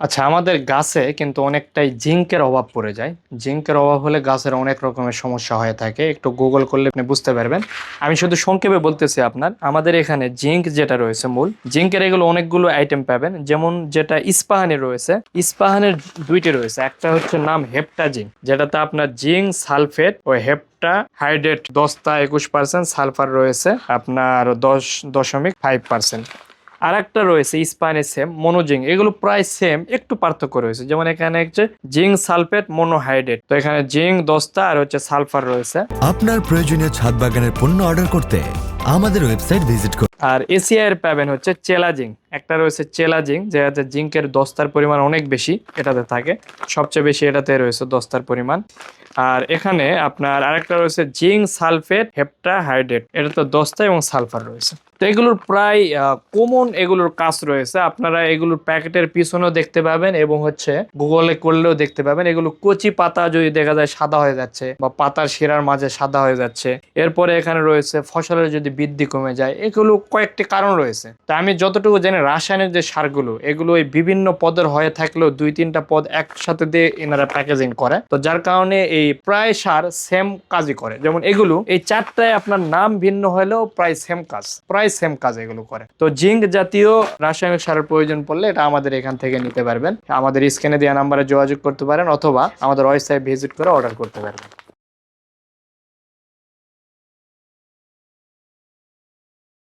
আচ্ছা, আমাদের গাছে কিন্তু অনেকটাই জিঙ্কের অভাব পড়ে যায়। জিঙ্কের অভাব হলে গাছের অনেক রকমের সমস্যা হয়ে থাকে, একটু গুগল করলে আপনি বুঝতে পারবেন। আমি শুধু সংক্ষেপে বলতেছি আপনার, আমাদের এখানে জিঙ্ক যেটা রয়েছে মূল জিঙ্কের এগুলো অনেকগুলো আইটেম পাবেন। যেমন যেটা ইস্পাহানি রয়েছে, ইস্পাহানের দুইটি রয়েছে, একটা হচ্ছে নাম হেপ্টা জিঙ্ক, যেটাতে আপনার জিঙ্ক সালফেট ও হেপ্টা হাইড্রেট 10 টা 21% সালফার রয়েছে আপনার 10.5%। আর একটা রয়েছে ইস্পাহানি সেম মনোজিঙ্ক, এগুলো প্রায় সেম, একটু পার্থক্য রয়েছে। যেমন এখানে হচ্ছে জিঙ্ক সালফেট মনোহাইড্রেট, তো এখানে জিঙ্ক 10টা আর হচ্ছে সালফার রয়েছে। আপনার প্রয়োজনীয় ছাদ বাগানের পণ্য অর্ডার করতে আমাদের ওয়েবসাইট ভিজিট করুন। আর এসিআই এর পাবেন হচ্ছে চেলা জিঙ্ক, একটা রয়েছে চেলা জিঙ্ক, যেটাতে জিঙ্কের 10টার পরিমাণ অনেক বেশি এটাতে থাকে, সবচেয়ে বেশি এটাতে রয়েছে 10টার পরিমাণ। আর এখানে আপনার আরেকটা রয়েছে জিঙ্ক সালফেট হেপ্টা হাইড্রেট, এটাতে 10টা এবং সালফার রয়েছে। তো এগুলোর প্রায় কমন এগুলোর কাজ রয়েছে, আপনারা এগুলোর প্যাকেটের পিছনেও দেখতে পাবেন এবং হচ্ছে গুগলে করলেও দেখতে পাবেন। এগুলো কচি পাতা যদি দেখা যায় সাদা হয়ে যাচ্ছে বা পাতার শিরার মাঝে সাদা হয়ে যাচ্ছে, এরপরে এখানে রয়েছে ফসলের যদি বৃদ্ধি কমে যায়, এগুলো কয়েকটি কারণ রয়েছে। তা আমি যতটুকু জানি রাসায়নিক যে সারগুলো এগুলো এই বিভিন্ন পদের হয়ে থাকলেও 2-3টা পদ একসাথে দিয়ে এনারা প্যাকেজিং করে, তো যার কারণে এই প্রায় সার সেম কাজই করে। যেমন এগুলো এই 4টায় আপনার নাম ভিন্ন হলেও প্রায় সেম কাজ এগুলো করে। তো জিঙ্ক জাতীয় রাসায়নিক সারের প্রয়োজন পড়লে এটা আমাদের এখান থেকে নিতে পারবেন, আমাদের স্ক্রিনে দেওয়া নাম্বারে যোগাযোগ করতে পারেন অথবা আমাদের ওয়েবসাইট ভিজিট করে অর্ডার করতে পারবেন।